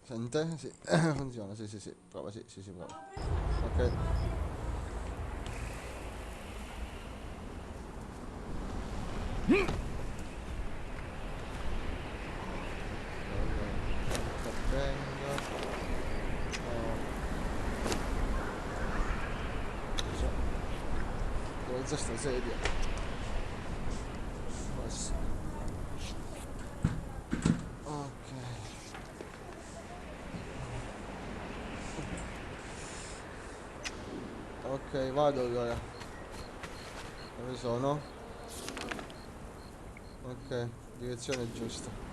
Sente? Sì, funziona, sì, sì, sì, prova, sì, sì, sì, prova. Ok. Intervengo. Scusa, devo alzare sta sedia. Forse. Ok. Ok, vado allora. Dove sono? Ok, direzione giusta.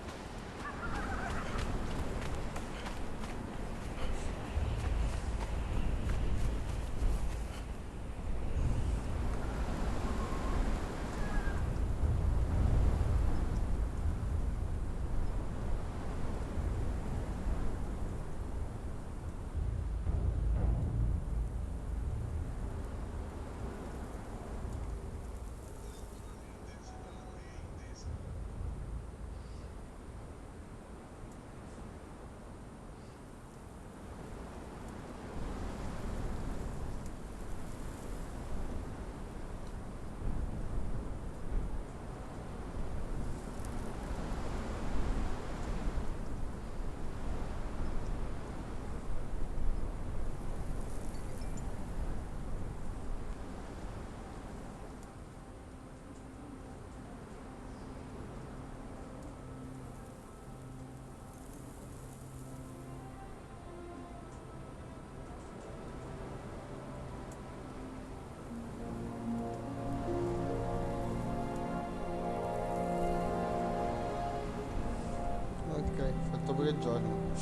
Ok, fatto pure il giorno.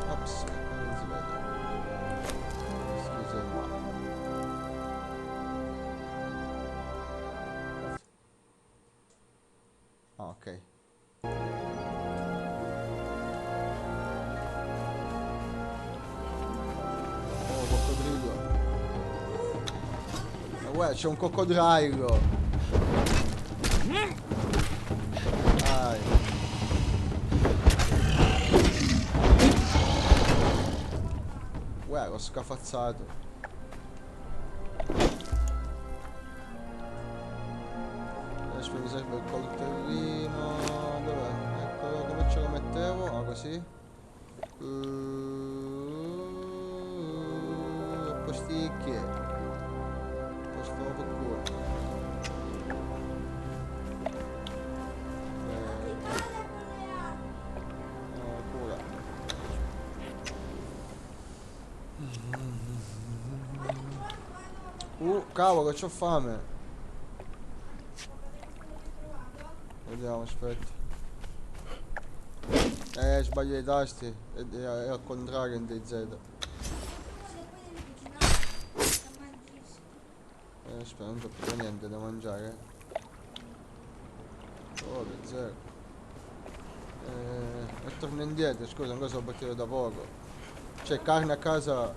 Ops, non si vede. Scusami. Ah, ok. Oh, coccodrillo. Ma uè, c'è un coccodrillo. Dai. Uè, l'ho scafazzato. Adesso mi serve il coltellino. Dov'è? Eccolo, come ce lo mettevo? Ah, così. Posticchie. Posto per culo. Cura. Cavolo, c'ho fame. Vediamo, aspetta. Sbaglio i tasti. È al contrario in DZ. Aspetta, non c'ho più niente da mangiare. Oh, che zero. E torno indietro, scusa, ancora sono partito da poco. C'è carne a casa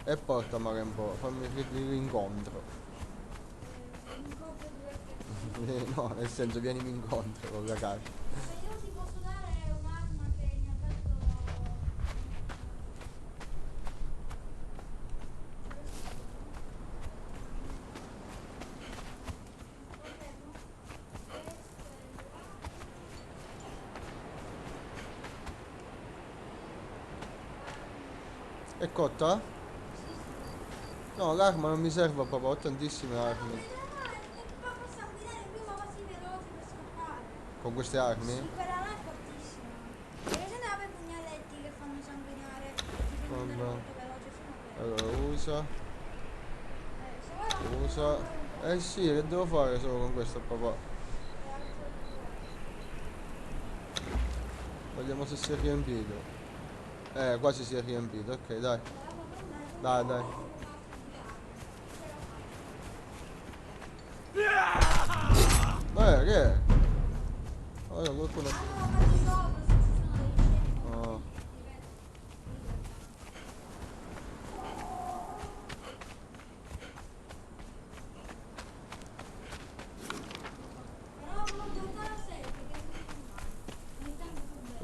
e portamela un po', fammi l'incontro. No, nel senso vienimi incontro con la carne. È cotta? No, l'arma non mi serve proprio, ho tantissime armi. Con queste armi? Vabbè. Allora, usa. Usa. Eh sì, che devo fare solo con questo papà? Vediamo se si è riempito. Quasi si è riempito, ok, dai. Dai, dai. Che è? Allora qualcuno. Oh.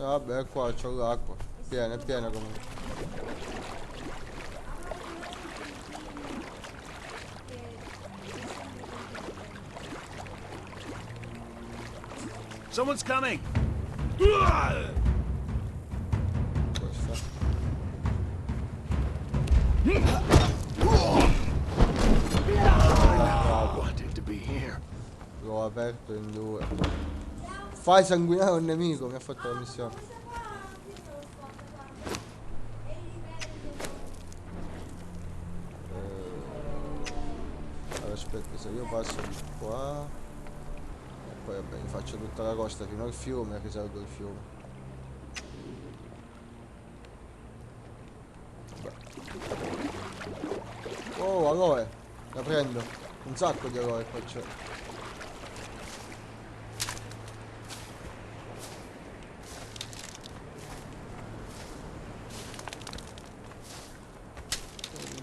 Vabbè, qua c'ho l'acqua. Piena, è piena comunque. Someone's coming. Questa. Wanted to be here. L'ho aperto in due. Fai sanguinare un nemico, mi ha fatto la missione. Allora, aspetta, se io passo di qua e poi vabbè, mi faccio tutta la costa fino al fiume, risalgo il fiume. Oh, aloe! La prendo. Un sacco di aloe qua c'è.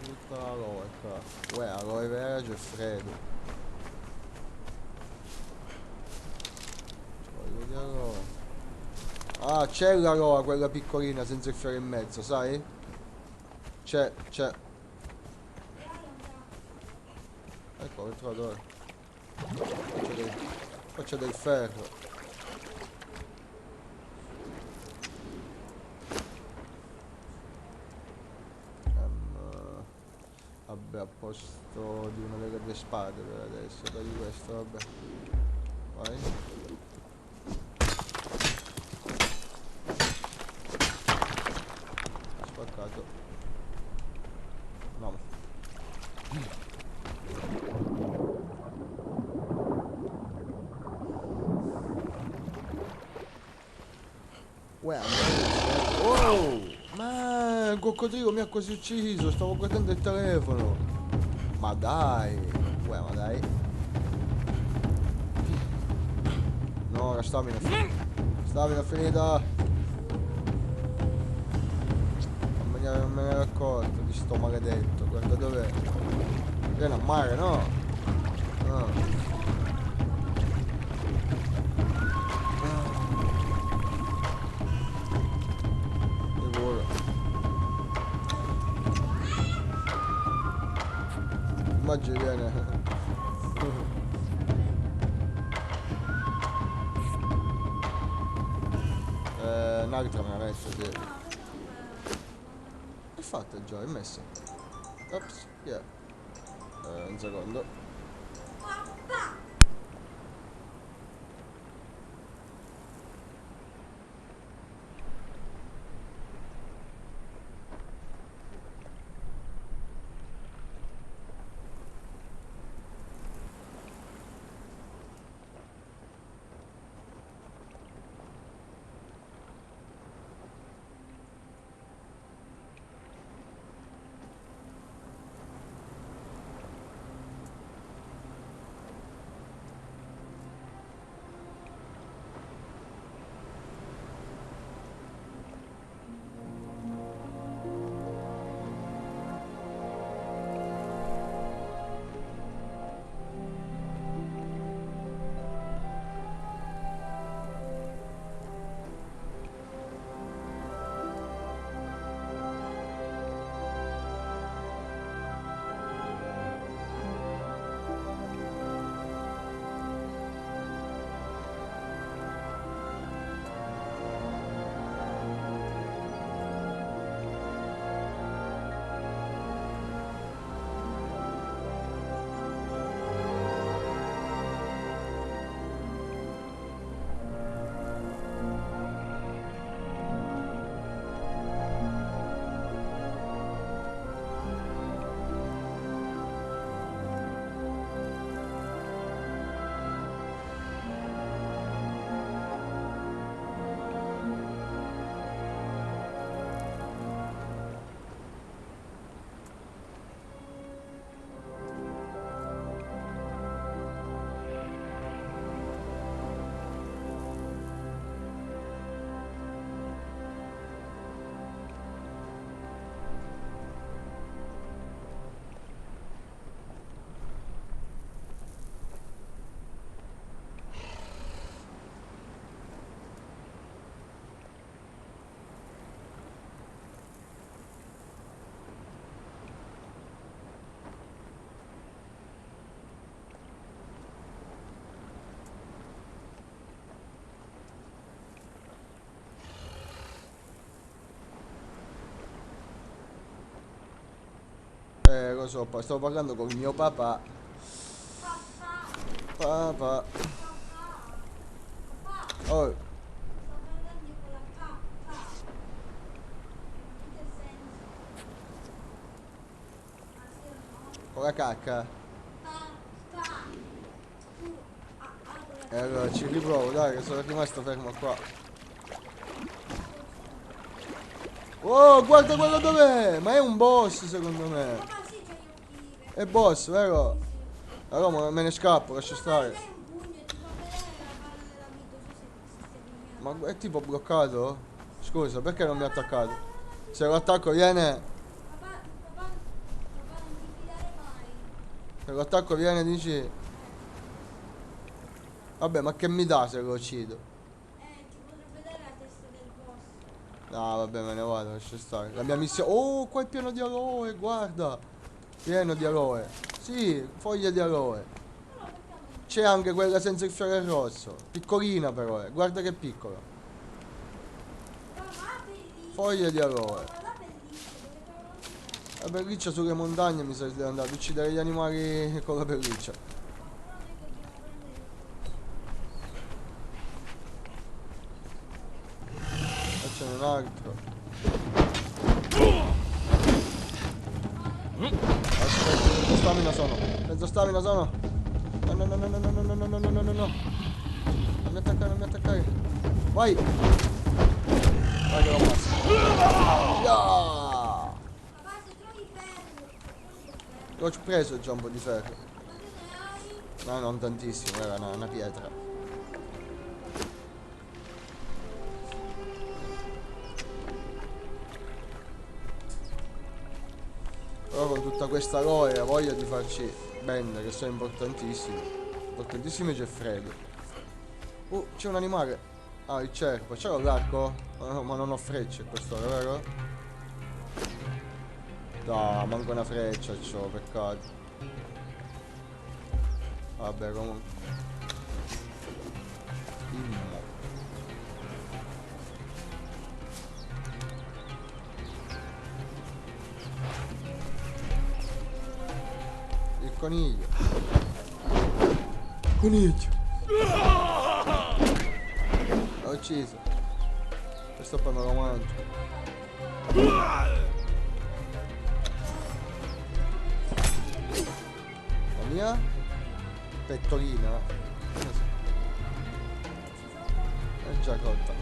Tutta aloe qua. Uè, aloe vera c'è freddo. Voglio di aloe. Ah, c'è l'aloe, quella piccolina senza il fiore in mezzo, sai? C'è. Ecco, l'ho trovato ora. Qua c'è del ferro. Vabbè, a posto di una delle due spade per adesso, togli questo, vabbè. Vai. Spaccato. No. Uè, oh! Ma il coccodrillo mi ha quasi ucciso, stavo guardando il telefono. Ma dai. Uè, ma dai. No, la stamina è finita. Stamina è finita. Non me ne ero accorto di sto maledetto. Guarda dov'è. Viene a mare, no? No. Sicuro. Immagini viene. Un'altra me la metto, sì. È fatta già, è messa. Ops, yeah. Un secondo. so, stavo parlando con il mio papà. Papà. Oh, con la cacca. E allora ci riprovo, dai, che sono rimasto fermo qua. Oh, guarda quello dov'è! Ma è un boss secondo me. È boss, vero? Allora me ne scappo, lascia stare. Ma è tipo bloccato? Scusa, perché non mi ha attaccato? Se lo attacco viene... Se lo attacco viene dici... Vabbè, ma che mi dà se lo uccido? No, vabbè, me ne vado, lascia stare. La mia missione... Oh, qua è pieno di aloe, guarda. Pieno di aloe. Sì, foglie di aloe. C'è anche quella senza il fiore rosso. Piccolina però, guarda che piccola. Foglie di aloe. La pelliccia sulle montagne mi sa che devo andare ad uccidere gli animali con la pelliccia. Ce n'è un altro. Aspetta, mezzo stamina sono. Mezzo stamina sono. No, no, no, no, no, no, no, no, no, no, no, no, no. Non mi attaccare, non mi attaccare. Vai. Vai che lo ammazzo. Yeah. L'ho preso già un po' di ferro. No, non tantissimo, era una pietra. Però con tutta questa aloe ha voglia di farci bende che sono importantissime. Importantissime c'è freddo. C'è un animale. Ah, il cervo. C'è l'arco? Ma non ho frecce a quest'ora, vero? No, manco una freccia c'ho, peccato. Vabbè, comunque. Il coniglio. Coniglio. L'ho ucciso. Questo poi me lo mangio. La mia pettolina. È già cotta.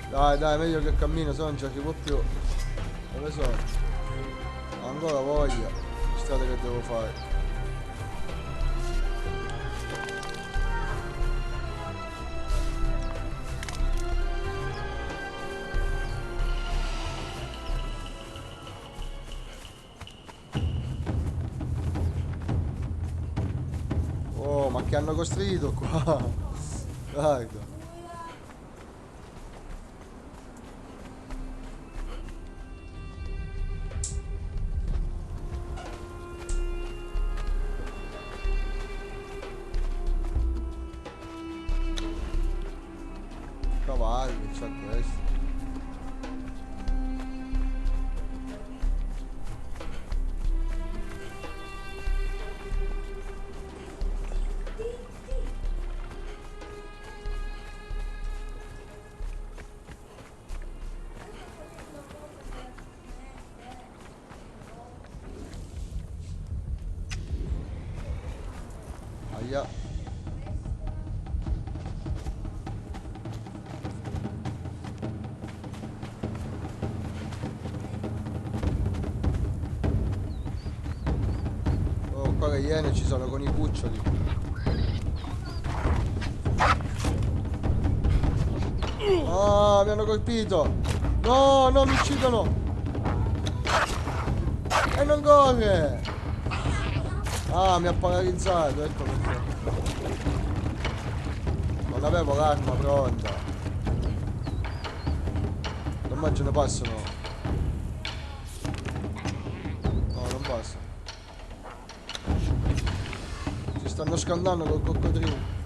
Dai, meglio che cammino, se no non ci arrivo più. Dove sono? Ancora voglia. Strada che devo fare. Oh, ma che hanno costruito qua? Guarda. Cavalli, c'è questo. Aia. Oh, qua le iene ci sono con i cuccioli. Ah, mi hanno colpito. No, no, mi uccidono. E non corre. Ah, mi ha paralizzato, ecco perché. Non avevo l'arma pronta. Ormai ce ne passano. No, non passa. Si stanno scaldando col coccodrillo.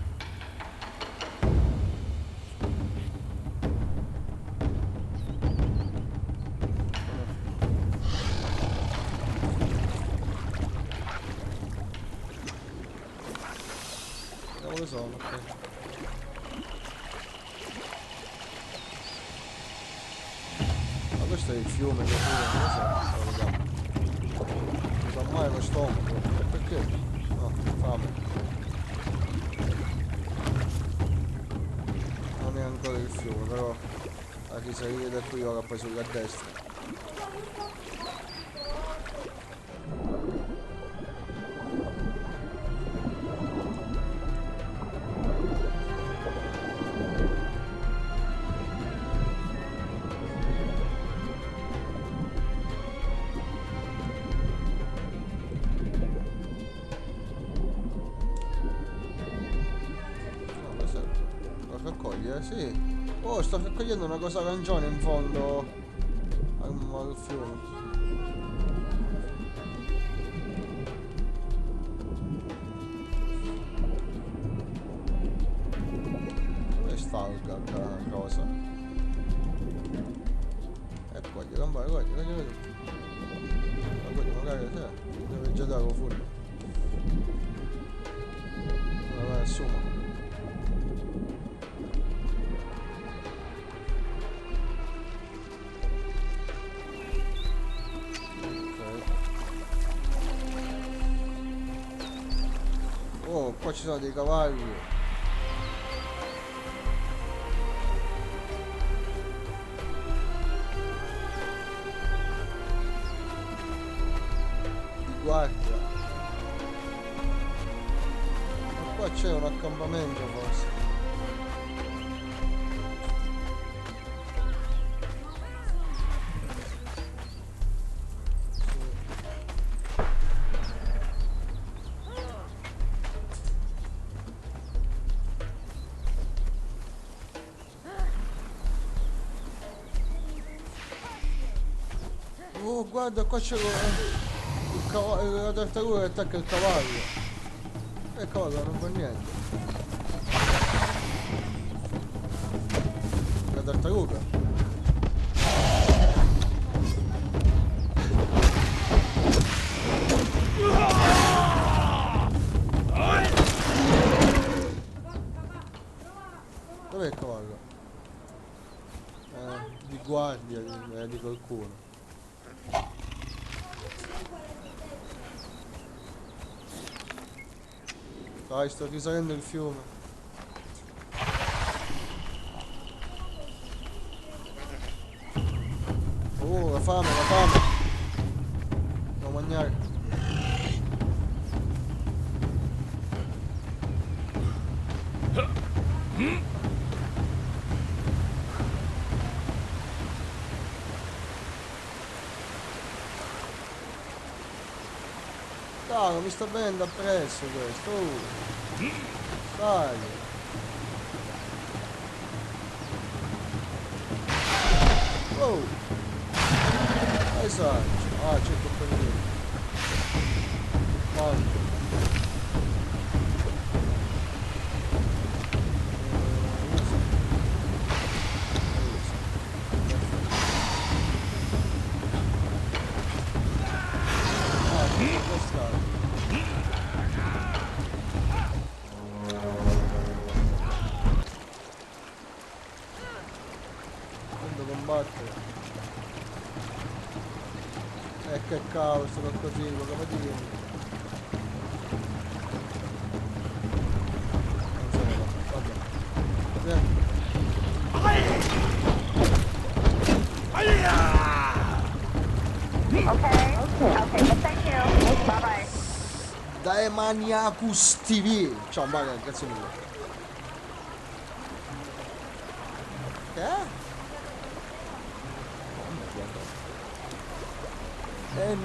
Dove sono? Ok. Ma questo è il fiume che pure, stavo vedendo. Non so mai lo stomaco. Perché? No, fame. Non è ancora il fiume, però a risalire da qui ora poi sulla destra. No, questo lo raccoglie, sì. Oh, sto raccogliendo una cosa arancione in fondo al fiume. Dove sta la cosa? Raccoglie, raccoglie. Raccoglie, magari, deve già dare fuori. Allora, assuma. Oh, qua ci sono dei cavalli. Di guardia. Ma qua c'è un accampamento forse. Oh, guarda, qua c'è il cavallo, la tartaruga che attacca il cavallo. E il cavallo non fa niente. La tartaruga. Dov'è il cavallo? Di guardia di qualcuno. Dai, sto risalendo il fiume. Oh, la fame, la fame. Devo mangiare. Cavolo, mi sta venendo appresso questo. Dai. Oh. Esatto. Ah, c'è il colpellino. Manco. Che cavolo, sto coccodrillo, come dire? Non so, vabbè. Vieni. Okay, thank you. Bye bye. Dai Maniacus TV. Ciao, Maria, grazie mille. Che?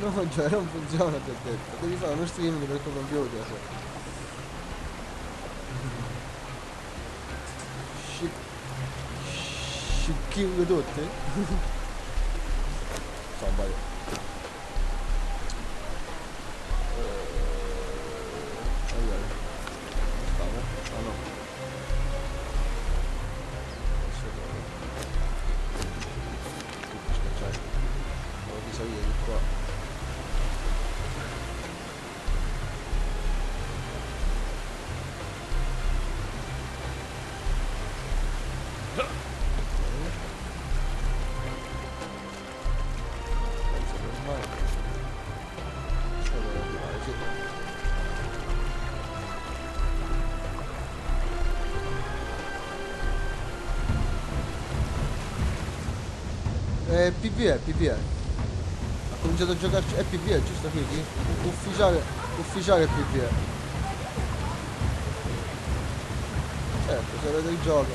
No, cioè non funziona, ti ho detto. Devi fare uno streaming del tuo computer. Scicchino tutti? Ciao, vai. Allora. Stavo? Ah no. Scacciare. Devo risalire di qua. PvE. Ha cominciato a giocarci. È PvE, giusto Kiki? Ufficiale PvE. Certo, se vede il gioco.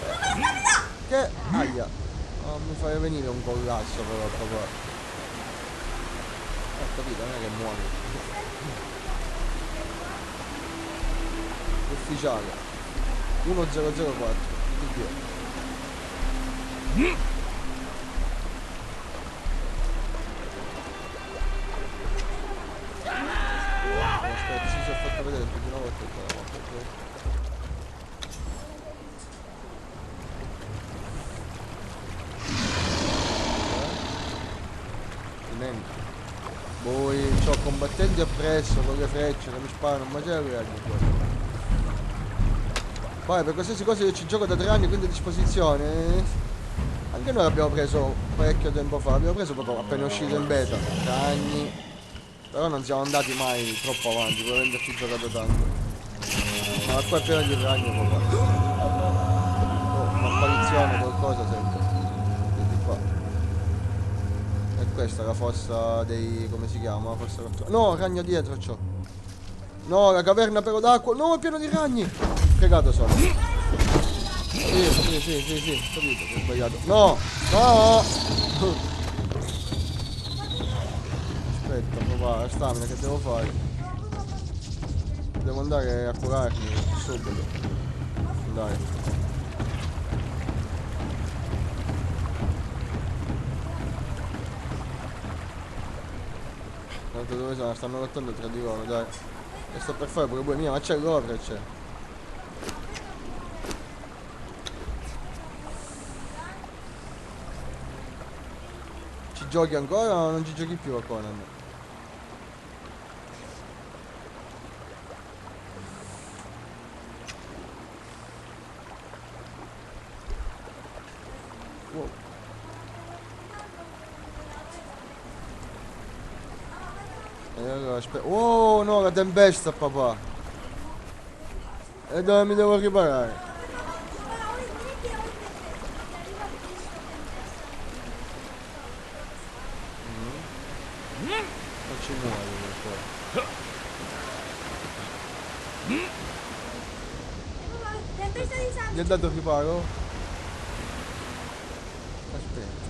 Che? Aia. Non mi fai venire un collasso però papà. Ho capito, non è che muore. Ufficiale 1004 PvE. Aspetta, si è fatto vedere più di una volta quella volta. Poi c'ho combattenti appresso con le frecce che mi sparano un macello e altri qua. Poi per qualsiasi cosa io ci gioco da 3 anni, quindi a disposizione. Anche noi l'abbiamo preso parecchio tempo fa, l'abbiamo preso proprio appena uscito in beta, anni. Però non siamo andati mai troppo avanti, per averci giocato tanto. Ma qua è pieno di ragni proprio. Oh, un'apparizione, qualcosa sento. Vedi qua. E questa è la fossa dei. Come si chiama? La fossa. No, ragno dietro c'ho. No, la caverna però d'acqua. No, è pieno di ragni. Fregato sono. Sì, capito, ho sbagliato. No! No! Aspetta, papà, la stamina che devo fare? Devo andare a curarmi subito. Dai. Tanto dove sono? Stanno lottando tra di loro, dai. E sto per fare pure due mia, ma c'è l'opera, c'è. Ci giochi ancora o non ci giochi più a Conan? Wow. E allora aspetta. Oh no, la tempesta papà. E dove mi devo riparare? Non ci muoio per qua. Gli ha dato riparo? Aspetta.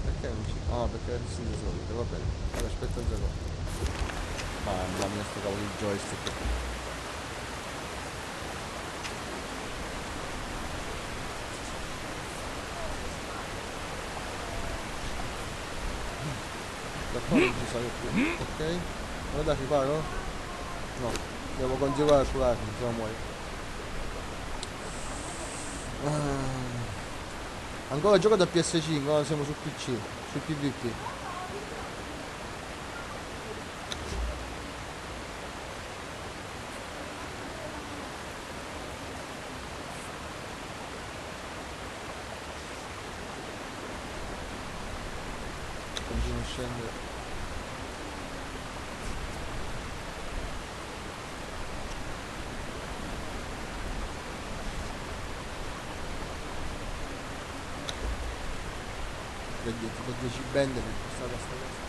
Perché non ci. Ah, perché è di solito, va bene. Allora aspetta un secondo. Mamma mia sto cavolo di joystick. Da qua non ci sale più, ok? Ora da riparo? No, devo continuare a curarmi, se no muoio. Ancora gioco da PS5, ora siamo su PC, su PvP. Continuo a scendere. Tipo 10 bende mi è costata sta cosa.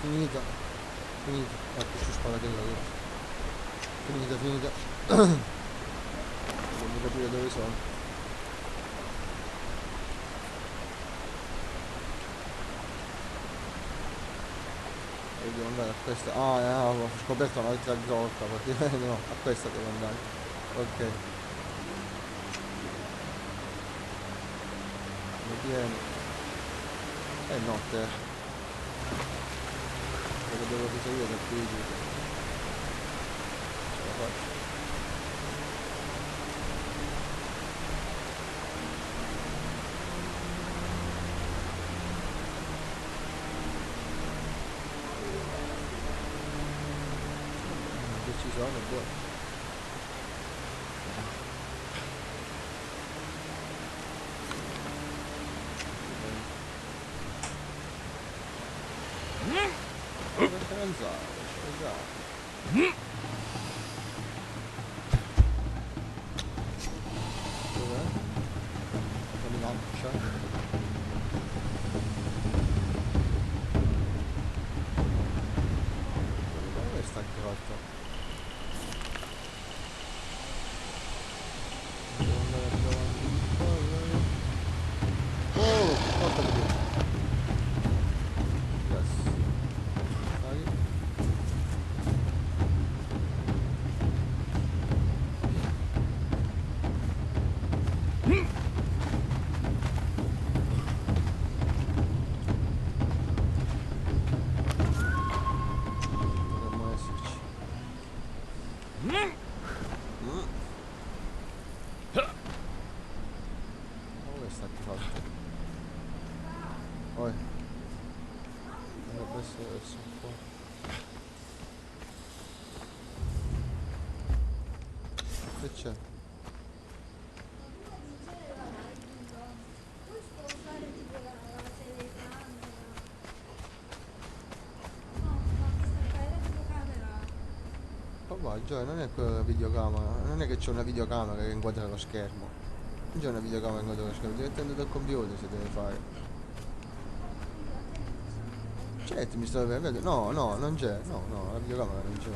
Finita. Ecco, ci sparate là. Finita. Devo capire dove sono. Devo andare a questa. Ah, ho scoperto un'altra grotta, perché no, a questa devo andare. Ok. Mi viene. È notte. Perché devo risalire da qui. Ce la faccio. Ci sono, buono. Perché non sa? Dov'è? La minaccia. Dove sta il crotto? Devo andare più avanti di qua, allora. Oh, porta di più. Yes. Dai. Dovremmo esserci. Dove sta il crotto? Poi. Dovrebbe essere verso qua. Che c'è? Papà, Gioia, non è quella la videocamera. Non è che c'è una videocamera che inquadra lo schermo. Non c'è una videocamera che inquadra lo schermo. Direttamente dal computer si deve fare. Certo, mi sto vedendo. No, no, non c'è. No, no, la videocamera non c'è.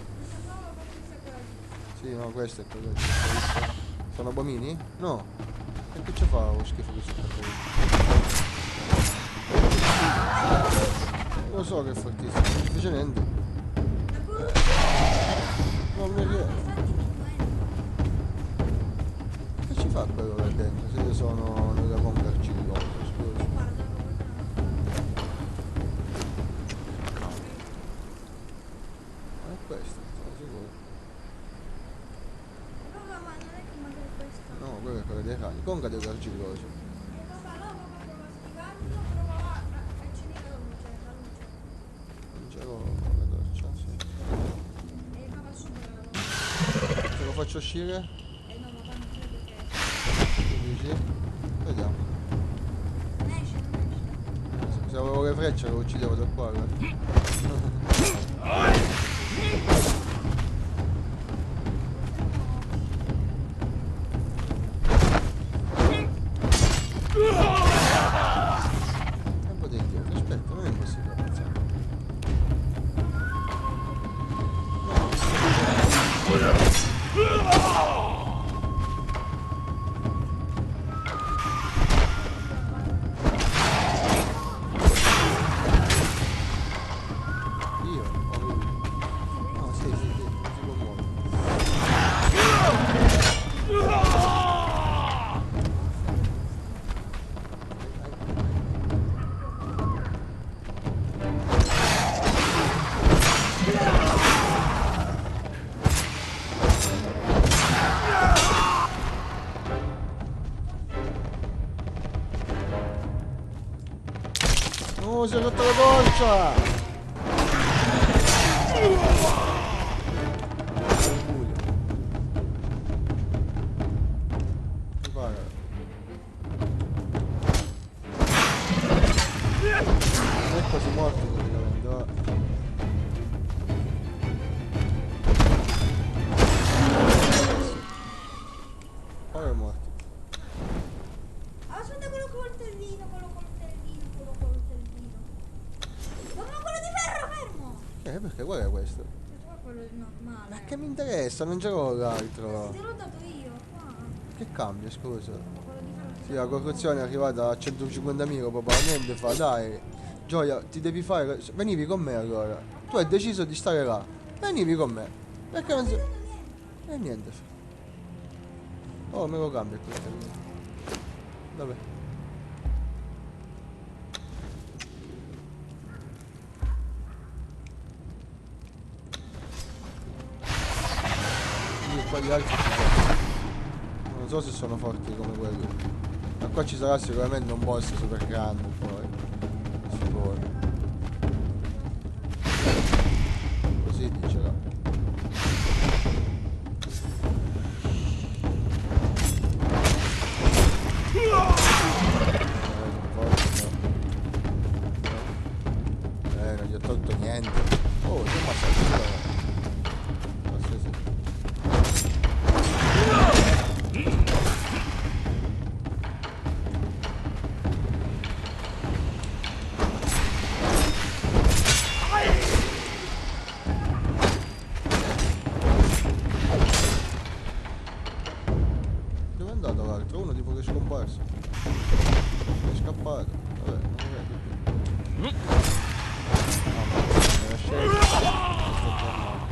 Sì, no, questo è quello che ho visto. Sono bomini? No. E che ci fa lo schifo questo qua? Lo so che è fortissimo, non dice niente. Non mi riesco. Che ci fa quello là dentro? Se io sono nella bomba arcillosa, scusa. Ma è questo, sono sicuro. No, quello è quello dei ragni. Comunque delle arcillose. Non ce l'ho la doccia, sì. Se lo faccio uscire? Che dici? Vediamo. Se avevo le frecce lo uccidevo da qua, un po' di indietro, aspetta, non è impossibile pensare. Io? O lui? No, sì, non si può muovere. Oh, si è rotta la doccia! Mi pare. Non è quasi morto praticamente, va. Poi è morto. Aspetta quello coltellino. Ma quello di ferro, fermo! Perché qual è questo? Quello normale. Ma che mi interessa, non c'avevo l'altro. Te l'ho dato io, qua. Che cambia, scusa? Quello di ferro. Sì, la corruzione è arrivata a 150.000, probabilmente fa, dai. Gioia, ti devi fare. Venivi con me allora. Tu hai deciso di stare là. Venivi con me. Perché non si. E niente. Oh, me lo cambia questo. Vabbè. Io qua gli altri ci sono. Non so se sono forti come quelli. Ma qua ci sarà sicuramente un boss super grande poi. Sicuro. Così dicerà. Non gli ho tolto fatto niente. Oh, ti ho ammazzato. Forse sì. Dove è andato l'altro? Uno tipo che è scomparso. È scappato. Vabbè, non lo vedo più. No, me la scelta. Sto tornando.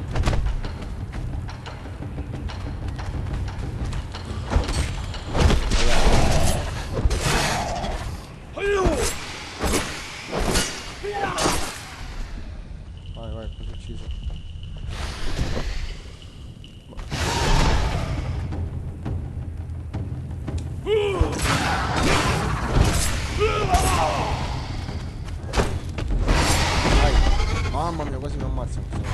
Vai, vai, cosa ucciso? Vai. Mamma mia, quasi mi ammazza questo.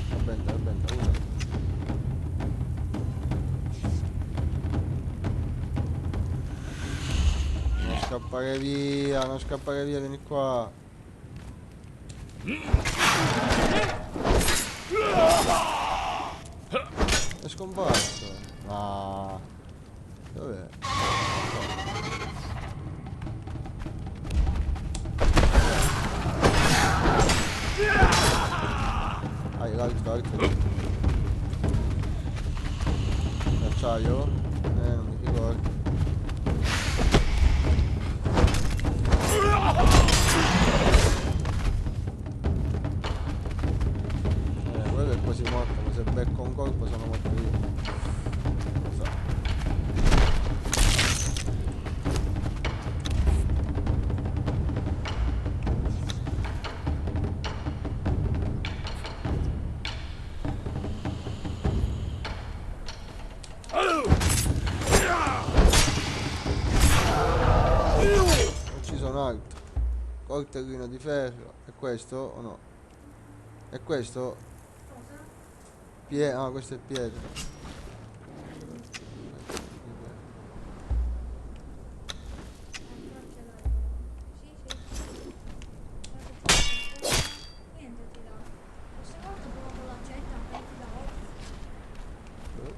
Va bene, usa. Non scappare via, vieni qua. È scomparso. Ah. Dov'è? L'altro. L'acciaio? Non mi ricordo. Quello è quasi morto, ma se becco un colpo sono morto io. Non so. Ho ucciso un altro. Coltellino di ferro. È questo o no? È questo? Ah, questo è pietra. Niente ti dà. Questa volta provo con l'accetta, poi ti dà 8.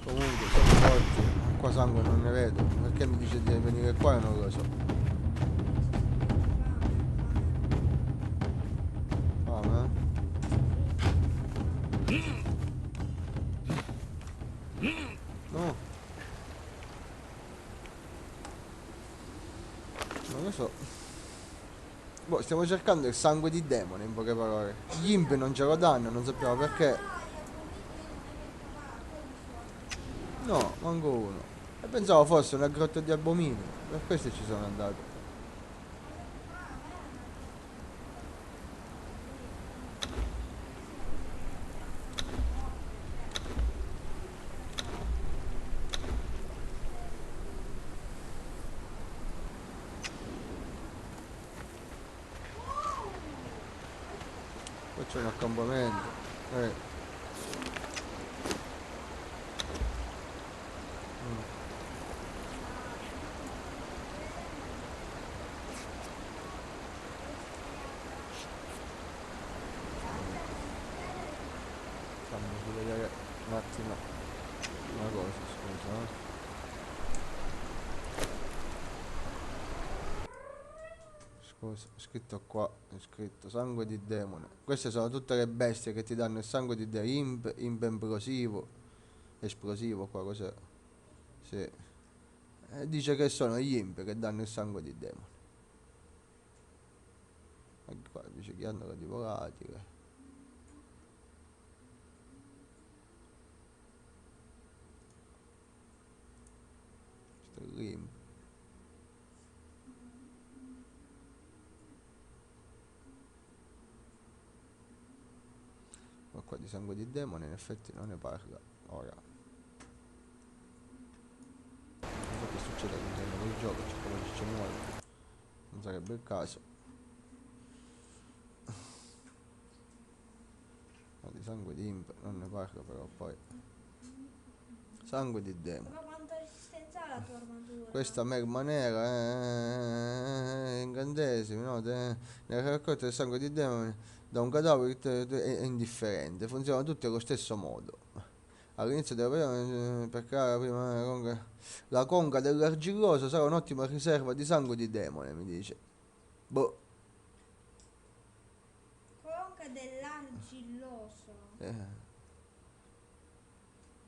Comunque sono forti. Qua sangue non ne vedo. Perché mi dice di venire qua e non lo so. Fame, no, non lo so. Boh, stiamo cercando il sangue di demone, in poche parole. Gli imp non ce lo danno, non sappiamo perché. No, manco uno. E pensavo fosse una grotta di abomini. Per questo ci sono andato. Poi c'è un accampamento. Fammi vedere un attimo una cosa, scusa. Scusa, è scritto qua, è scritto sangue di demone. Queste sono tutte le bestie che ti danno il sangue di demone. Imp esplosivo qua, cos'è? Sì. Dice che sono gli imp che danno il sangue di demone. Anche qua dice che hanno di volatile. Sto l'imp. Ma qua di sangue di demone in effetti non ne parla ora. Non so che succede all'interno del gioco, c'è come ci muore. Non sarebbe il caso. Ma di sangue di imp non ne parla però poi. Sangue di demone. quanto resistenza ha la tua armatura? Questa merma nera, incantesimi, no? Nella raccolta del sangue di demoni da un cadavere è indifferente, funzionano tutti allo stesso modo. All'inizio della per creare la conca dell'argilloso sarà un'ottima riserva di sangue di demone, mi dice. Boh. Conca dell'argilloso.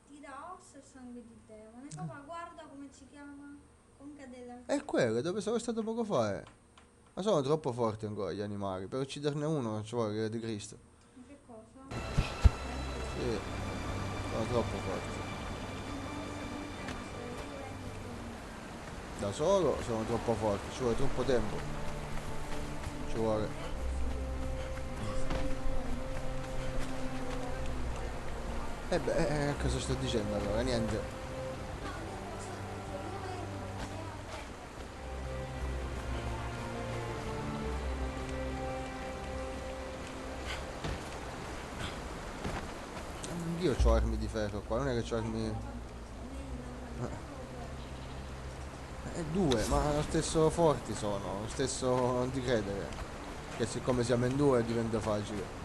Ti dà ossa e sangue di demone. Papà, guarda come si chiama. Conca dell'argilloso. È quello dove sono stato poco fa. Ma sono troppo forti ancora gli animali. Per ucciderne uno non ci vuole l'ira di Cristo. Che cosa? Sì, sono troppo forti. Da solo sono troppo forti, ci vuole troppo tempo. Ci vuole. Cosa sto dicendo allora? Niente. Io ho armi di ferro qua, non è che ho armi. Due, ma lo stesso forti sono, lo stesso non ti credere. Che siccome siamo in due diventa facile.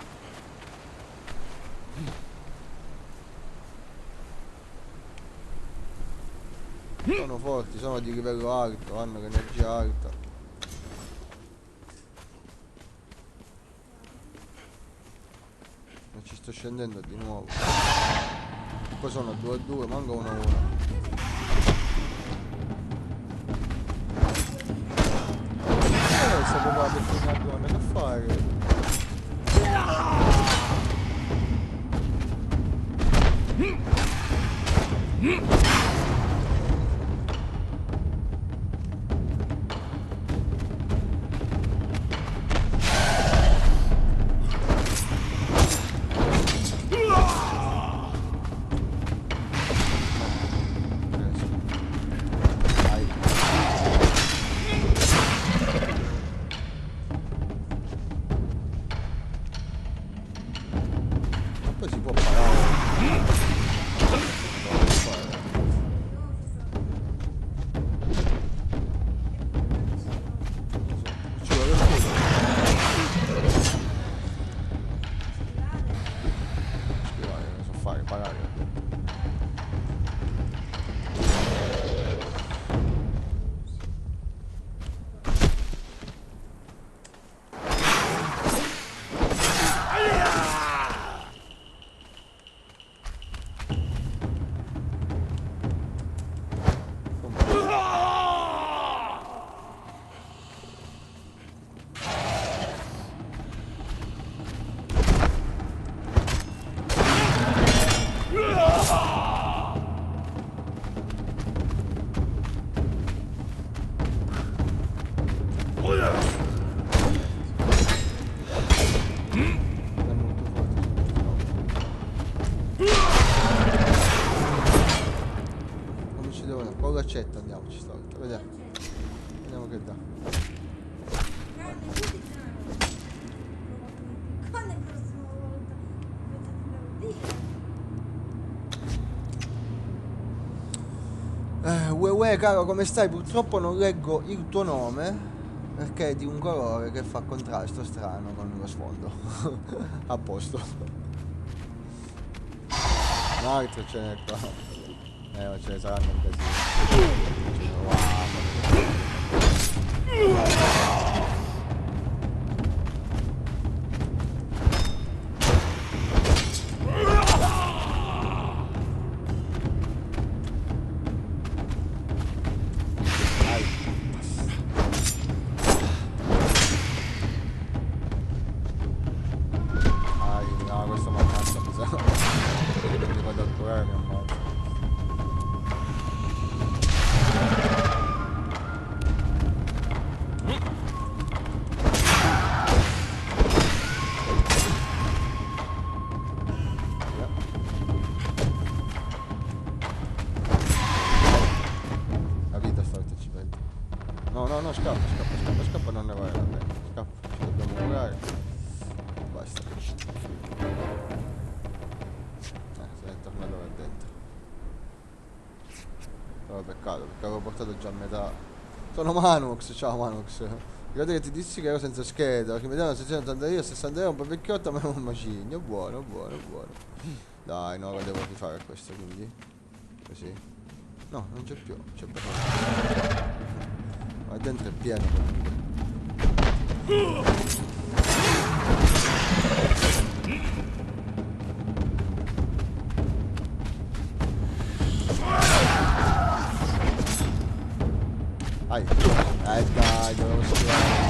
Sono forti, sono di livello alto, hanno l'energia alta. E ci sto scendendo di nuovo. Poi sono 2-2, manca 1-1. Se proprio la pettinatona, che fare? Poi si può parare. Ci vuole il culo. Schivare, non so fare, parare. Con l'accetta andiamoci stavolta, vediamo. Vediamo che dà. Quando è la prossima volta? Uè, caro, come stai? Purtroppo non leggo il tuo nome perché è di un colore che fa contrasto strano con lo sfondo. A posto. Un altro ce n'è qua. Ma ce ne saranno un casino. No, questo mi ammazza, mi sa. Non mi vado a curare, mi ammazza. La vita stavolta ci penso. No, scappa, non ne vale la pena. Scappa, ci dobbiamo curare. Basta. Se ne è tornato là dentro. Però peccato, perché avevo portato già a metà. Sono Manux, ciao Manux. Ricordate che ti dissi che ero senza scheda, che mi davano 680 io, 60 euro, un po' vecchiotta, ma è un macigno. Buono, buono, buono. Dai, no, lo devo rifare questo, quindi. Così. No, non c'è più, c'è più. Ma dentro è pieno comunque. Dai, dai, dovevo schivare.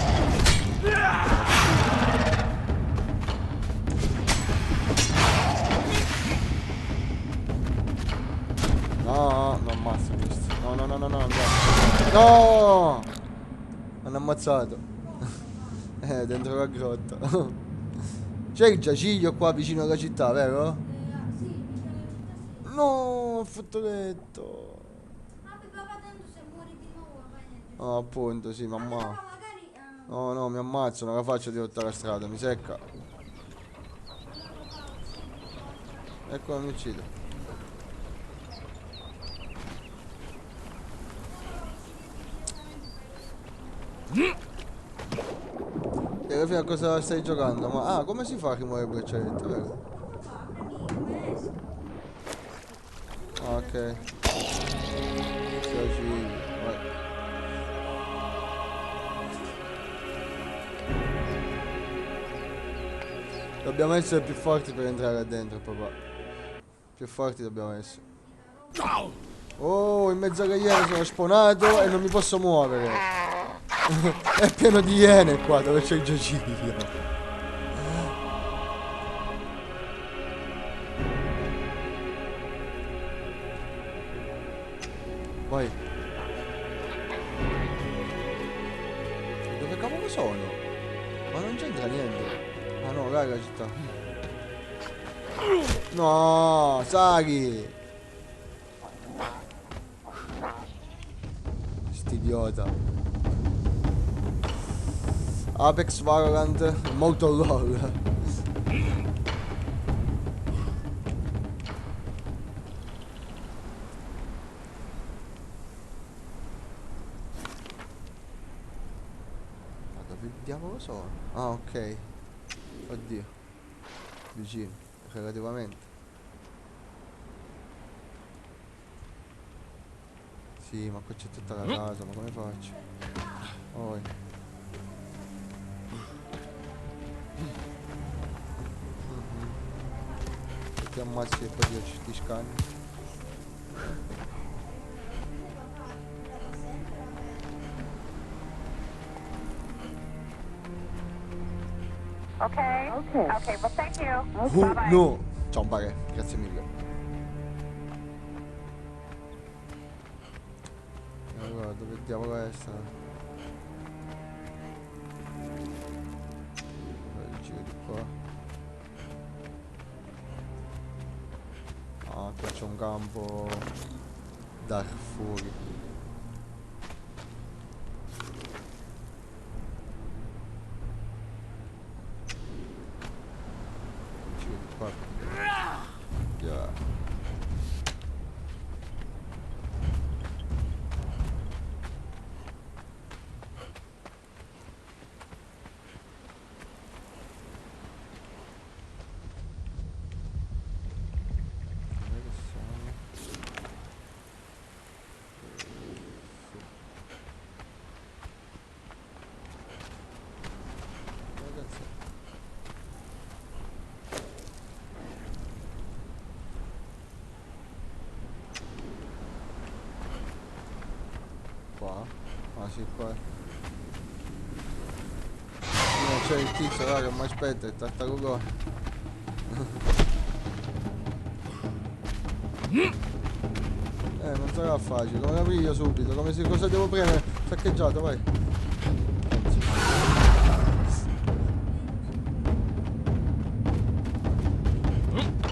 No, non ammazzo questo. No, no, no, no, no, andiamo. No! Hanno ammazzato. Dentro la grotta. C'è il giaciglio qua vicino alla città, vero? Sì, mi sa che sì. No, fottoletto. Ah, papà, tanto se muori di nuovo, vai niente. Oh, appunto, sì, mamma. Papà, magari... No, no, mi ammazzo, non la faccio di rotta la strada, mi secca. Ecco, mi uccido. E alla fine a cosa stai giocando? Ma ah, come si fa a rimuovere il braccialetto, vero? Ah, ok. Giaciglio, vai. Dobbiamo essere più forti per entrare là dentro, papà. Più forti dobbiamo essere. Oh, in mezzo alle iene sono spawnato e non mi posso muovere. È pieno di iene qua dove c'è il giaciglio. Vai. Dove cavolo sono? Ma non c'entra niente. Ah no, là è la città. No, Sagi. St'idiota. Apex, Valorant, molto LOL. Ma dove diavolo sono? Ah, ok. Oddio. Vicino, relativamente. Sì, ma qua c'è tutta la casa, ma come faccio? Poi. Ti ammazzi e poi ti scanni. Okay. Okay, well, thank you. Bye-bye. No! Ciao Bare, grazie mille. Allora, dove diavolo è sta? Poi giro di qua. Ah, qua c'è un campo Darfuri. Giro di qua. Yeah. Dove siamo? Dove cazzo è? Qua? Ah sì, qua. No, c'è il tizio là che mi aspetta, il tartarugone. Non sarà facile, come la piglio subito, come si, cosa devo premere? Saccheggiato, vai.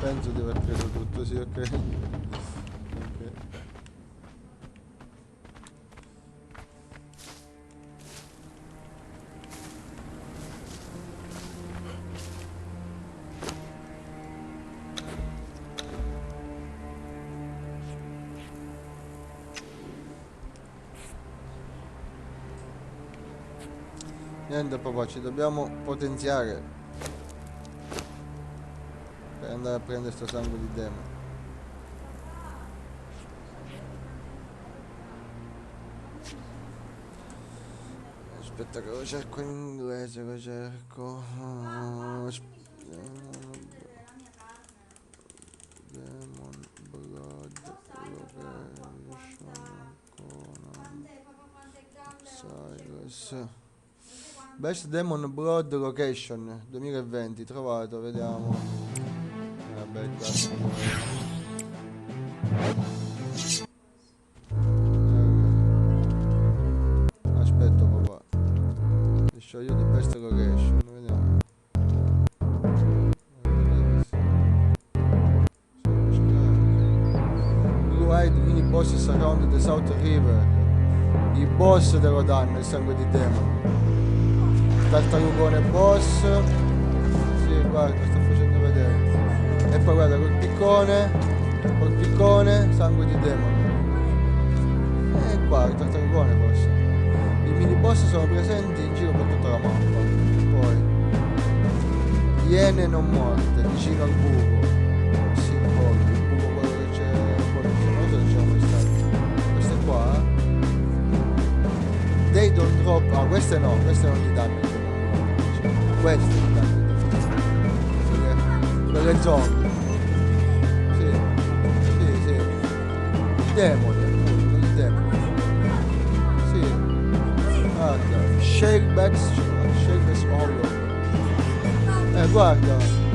Penso di aver preso tutto, sì, ok. Ok. Niente papà, ci dobbiamo potenziare per andare a prendere sto sangue di demone. Aspetta che lo cerco in inglese, lo cerco. Demon Blood Location Conan Cyrus. Best Demon Blood Location 2020, trovato, vediamo. Vabbè, aspetta papà. Ti show you the best location, vediamo. Blue-eyed mini bosses around the South River. I boss te lo danno, il sangue di demone. Tartarugone boss. Sì, guarda, sto facendo vedere. E poi guarda, col piccone, sangue di demone. E qua, il tartarugone forse. I mini boss sono presenti in giro per tutta la mappa. Poi iene non morte, vicino al buco. Sì, poi il buco quello che c'è. Non so se c'è mai stato. Queste qua. They don't drop. Ah, queste no, queste non gli danno il demone. Queste gli danno il demone. Quelle zombie. Sì. I demoni, appunto, i demoni. Sì. Guarda. Shakebacks Hollow. Guarda. Aspetta.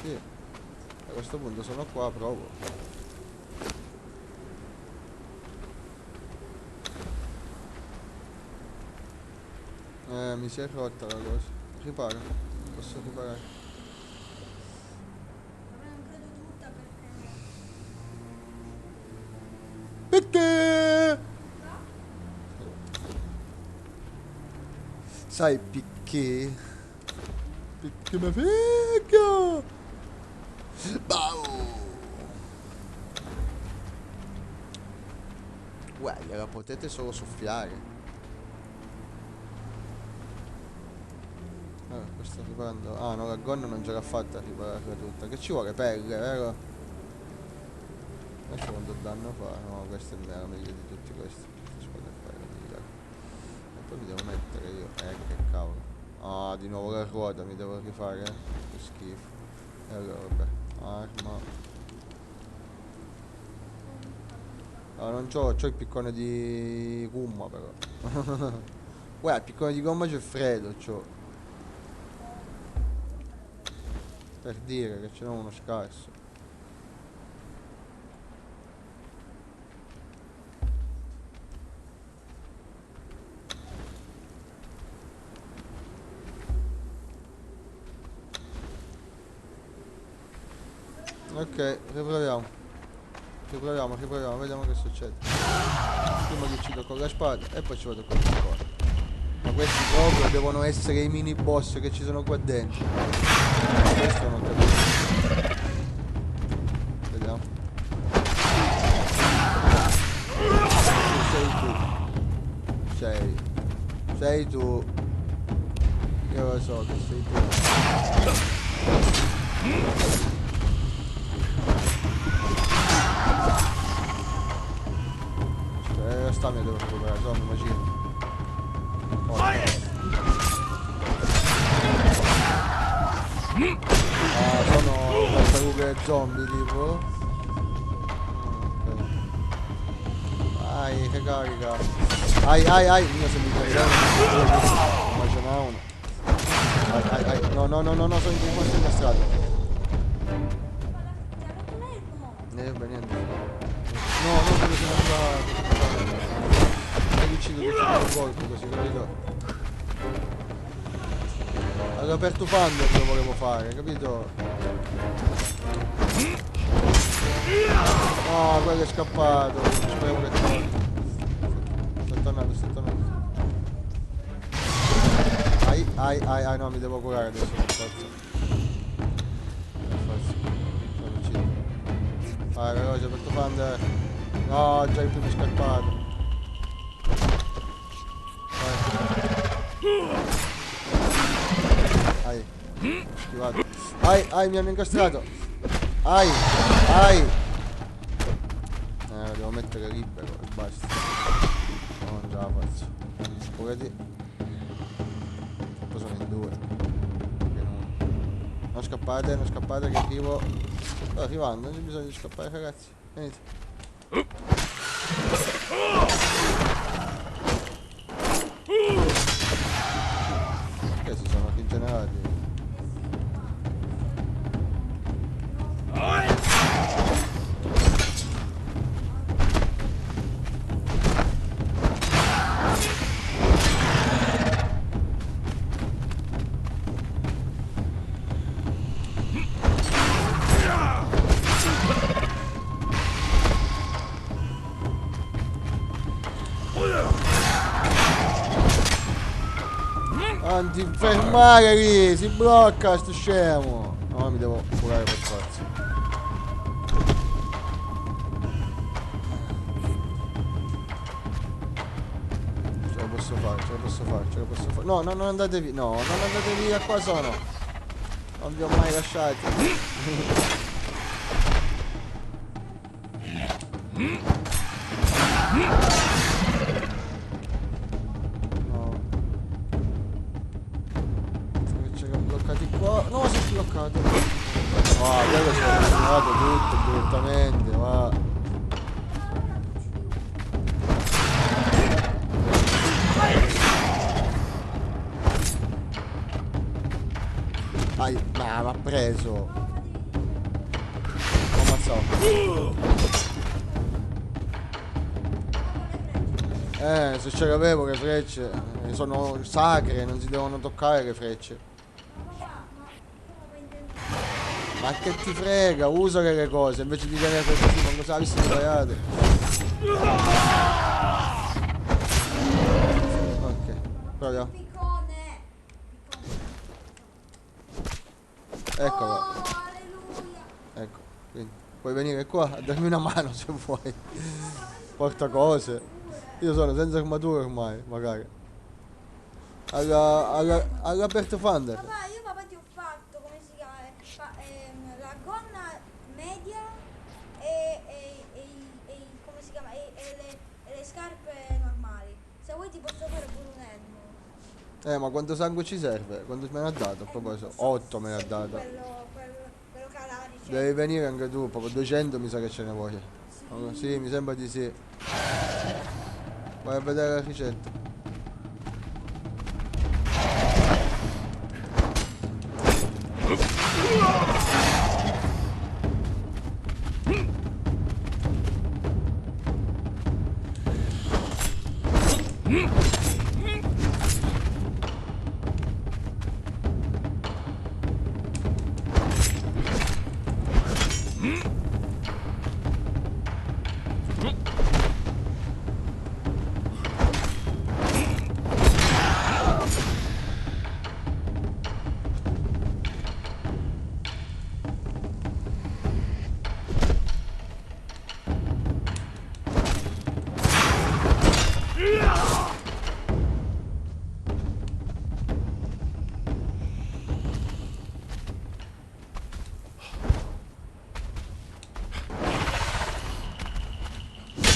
Sì, a questo punto sono qua, provo. Mi si è rotta la cosa. Riparo, posso riparare. Non credo tutta Perché? Sai perché? Perché mi frega! Bau! Guarda, la potete solo soffiare. Sto riparando. Ah no, la gonna non ce l'ha fatta a ripararla tutta. Che ci vuole pelle, vero? Questo quanto danno fa? No, questo è la meglio di tutti questi. Questa spada qua è la migliore. E poi mi devo mettere io. Che cavolo. Ah, di nuovo la ruota mi devo rifare. Che schifo. E allora vabbè. Arma. No, non c'ho il piccone di gomma però. Guarda, il piccone di gomma c'è freddo, c'ho. Per dire che ce n'è uno scarso. Ok, riproviamo, vediamo che succede. Prima li uccido con la spada e poi ci vado con il piccone. Ma questi proprio devono essere i mini boss che ci sono qua dentro. Questo non capisco. Vediamo. Sei tu. Io lo so che sei tu. Stamina devo recuperare, sono immagino. Sono tartarughe zombie tipo. Ok. Vai, che carica. Ai, io se mi prendeva. Ma ce n'è uno. Ai. No, sono in la strada. Vabbè, niente. No, non quello sono andato. Mi uccido tutti un colpo così, capito? Avevo aperto Thunder che lo volevo fare, capito? No, quello è scappato. Non sapevo che torna. Sta tornando, sta tornando. Ai, no, mi devo curare adesso, per forza. Per forza. Sono ucciso. Vai, veloce, ho aperto Thunder. No, già il primo scappato. Vai. Schivato. Ai, mi hanno incastrato. Ai. Devo mettere libero e basta. No, non ce la faccio. Curati. Poi sono in due. Non scappate che arrivo. Sto arrivando, non c'è bisogno di scappare ragazzi. Venite. Che si sono rigenerati? Non ti fermare lì, si blocca sto scemo. No, mi devo curare per forza. Ce la posso fare. No, non andate via, no, non andate via, qua sono. Non vi ho mai lasciati. No, si è bloccato. Quello si è bloccato tutto direttamente, va. Ma ha preso. Ho ammazzato. Se ce l'avevo le frecce. Sono sacre, non si devono toccare le frecce. Ma che ti frega, usa le cose invece di tenere così, quando sai se sbagliate. Ok, proviamo. Eccolo. Ecco, quindi puoi venire qua a darmi una mano se vuoi. Porta cose. Io sono senza armatura ormai, magari. All'aperto Thunder. Papà ti ho fatto, come si chiama? La gonna media come si chiama? E le scarpe normali. Se vuoi ti posso fare pure un elmo. Ma quanto sangue ci serve? Quanto me ne ha dato a proposito? 8 me ne ha dato. Quello calarice. Devi venire anche tu, proprio 200 mi sa che ce ne voglia. Sì, mi sembra di sì. Vai a vedere la ricetta.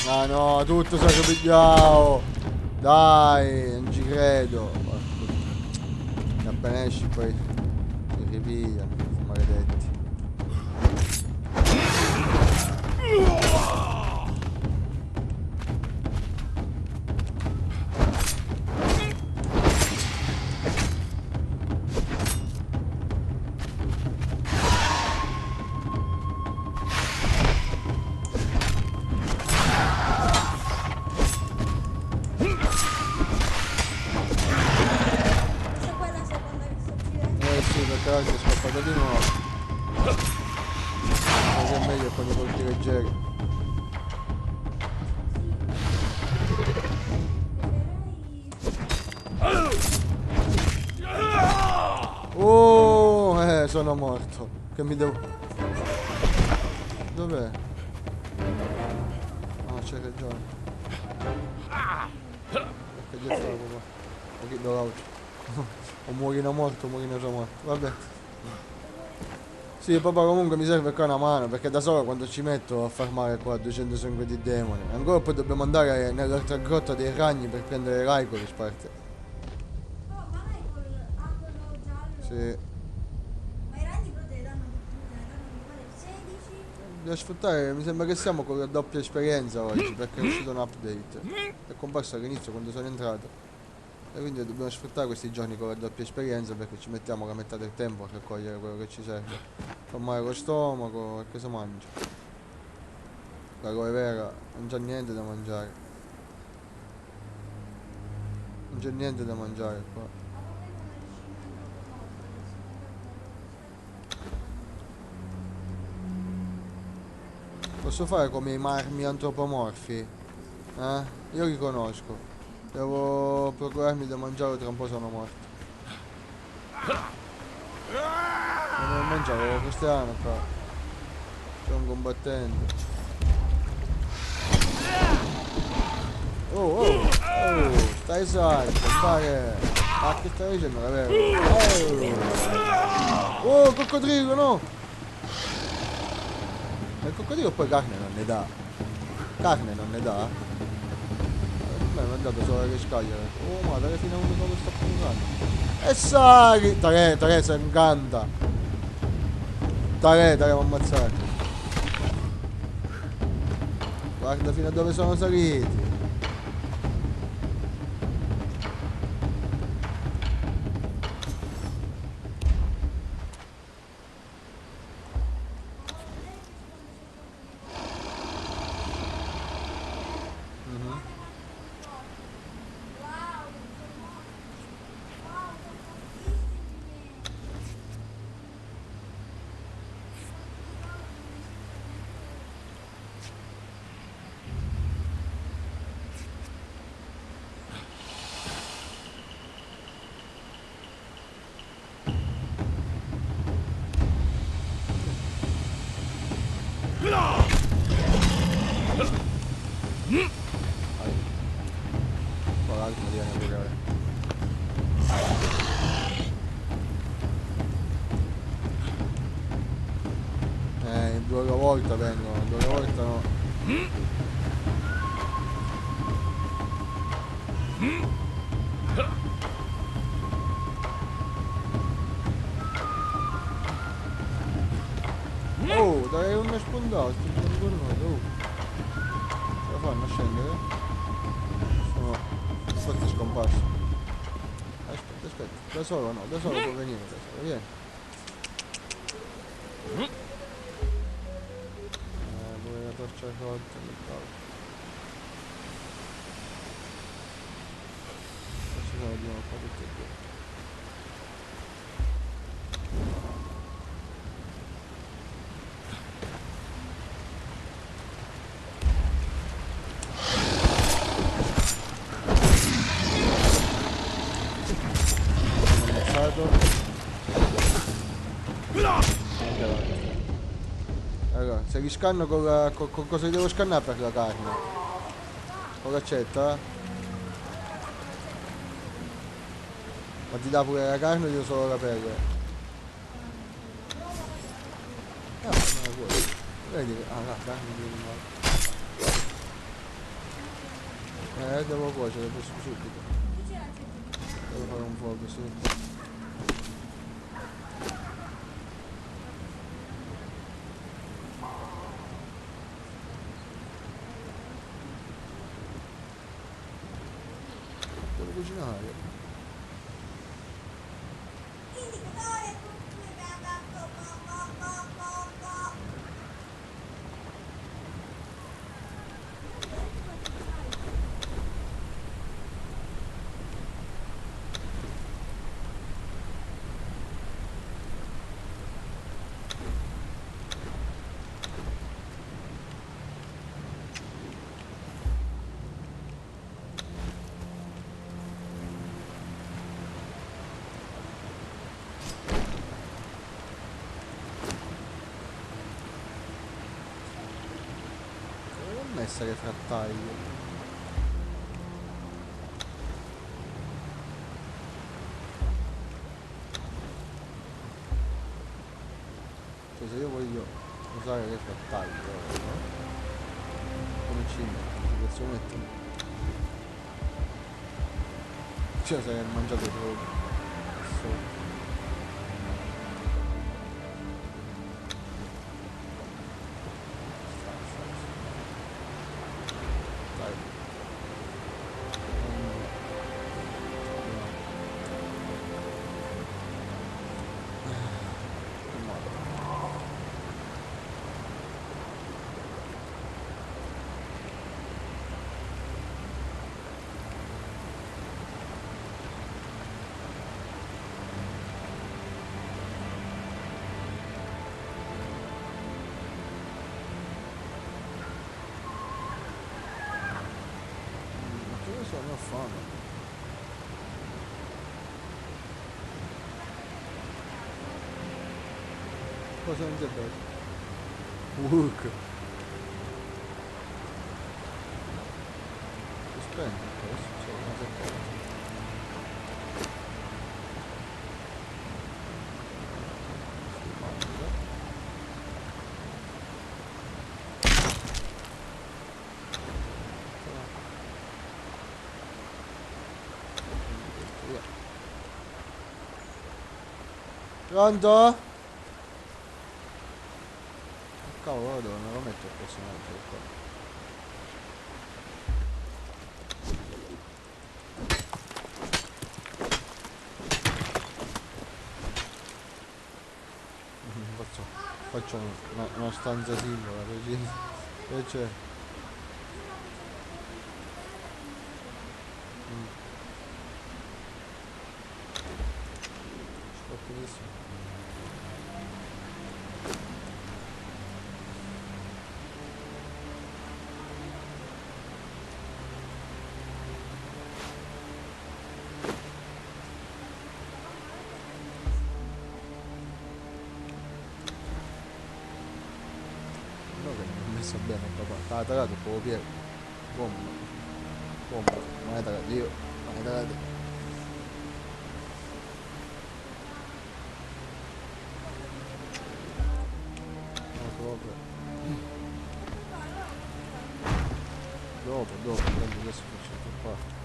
Ah no, tutto sacrificato. Dai, non ci credo. E appena esci poi mi ripigliano, maledetti. Sì, perché oggi è scappato di nuovo. Ma che è meglio con i colpi leggeri. Oh, sono morto. Che mi devo... Dov'è? Ah, c'è ragione. Perché dietro la papà. Ok, dove o muoiono morto o muoiono già morto. Vabbè. Sì, papà, comunque mi serve qua una mano, perché da solo quando ci metto a farmare qua 200 sangue di demone. Ancora poi dobbiamo andare nell'altra grotta dei ragni per prendere l'Aicoli, sparte. Oh, ma lei quello giallo. Sì. Ma i ragni però te ne danno di più, te ne danno mi pare il 16. Devo sfruttare, mi sembra che siamo con la doppia esperienza oggi, perché è uscito un update. È comparso all'inizio quando sono entrato. E quindi dobbiamo sfruttare questi giorni con la doppia esperienza perché ci mettiamo la metà del tempo a raccogliere quello che ci serve. Formare lo stomaco e cosa mangia. L'aloe vera, non c'è niente da mangiare. Non c'è niente da mangiare qua. Posso fare come i marmi antropomorfi? Io li conosco. Devo procurarmi da mangiare, tra un po' sono morto. Non ho mangiato cristiano qua. C'è un combattente. Oh, stai salvo, pare. Ma che stai dicendo la vera? Oh, coccodrillo, no! Ma il coccodrillo poi carne non ne dà. Carne non ne dà? Beh, mi è andato solo alle scaglie. Oh, ma dare fino a uno dove sta puntando. E sali! Tare, si incanta. Tare, mi ha ammazzato. Guarda fino a dove sono saliti. Qua l'altro mi viene a pure. Due alla volta vengono, due alla volta no. Oh, dai un spuntato, sto ricordato, oh. Ce la fanno a scendere? Sono infatti scomparso. Aspetta, da solo no, da solo può venire, da solo, vieni. Pure la torcia rotta, che cavolo. Adesso sono di nuovo qua tutti e due. Allora, se li scanno con cosa li devo scannare per la carne? Con l'accetta? Ma ti dà pure la carne o io solo la pelle? No, non la vuoi. Vedi che... Ah, la carne di animale. Devo cuocere subito. Devo fare un fuoco, sì. Devo cucinare. essere frattaglie. Cioè se io voglio usare le frattaglie, no? Come ci metto? Che cazzo metto? Cioè se è mangiato proprio. Assurdo. Dai. Ma che ne so, ne ho fame. Cosa non ti è bello? Urk. Si spende adesso, c'è una seconda. Si mangia. Via. Pronto? Cavolo, dove me lo metto il personaggio qua? Faccio una stanza singola così. E c'è. Sporchissimo. No che non ho messo bene papà. T'ha tarato un po' pieno. Bomba. Bomba. Non è tarato io. Non è tarato. No, proprio. Dopo, prendi adesso faccio il parte.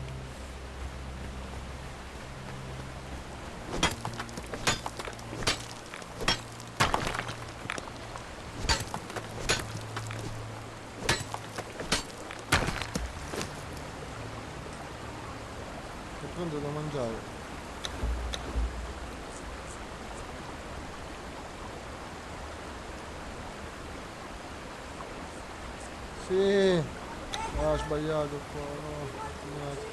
È pronto da mangiare. Sì. Ah, ho sbagliato qua, no. Scusate.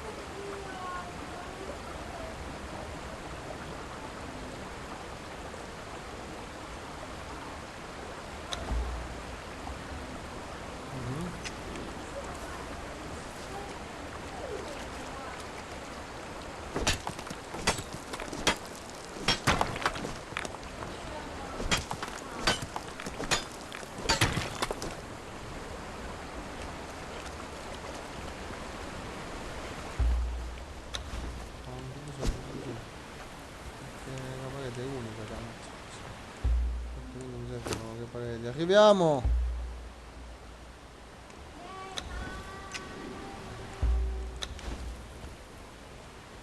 Mhm. Ah, non so, perché la parete è unica tanto. Perché quindi mi servono le pareti. Arriviamo!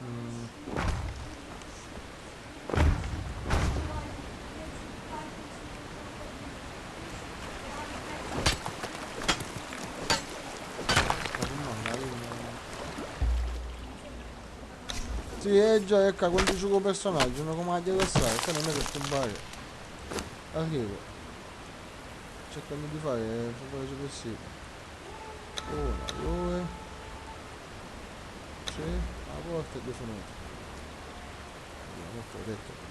Mm. Ma che magari sì, già, ecco, quando gioco personaggio, non come la devo stare, poi non è per tombare. Arrivo. Cercando di fare il più veloce possibile. 1, 2, 3, la porta e 2 sono. Molto detto.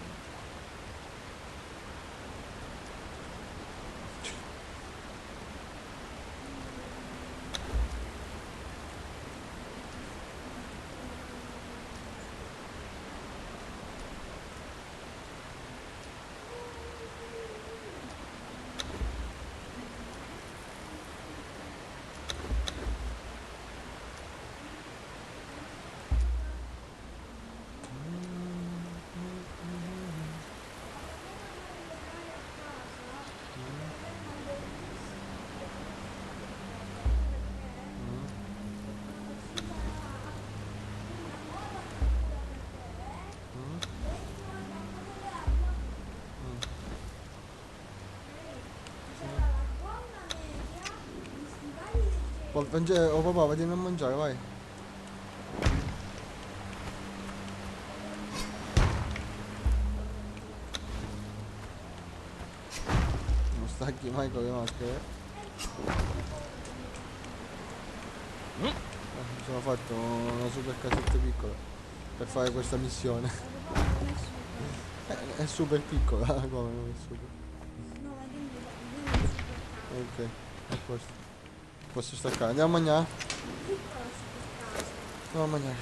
Oh papà, vadiamo a mangiare, vai. Non stacchi mai con le maschere. Mi sono fatto una super casetta piccola per fare questa missione. È super piccola, come non è super. No, ma dimmi super Ok, a posto. Posso staccare, andiamo a mangiare? piccola super casa. Andiamo a mangiare.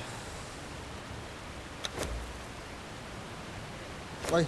Vai.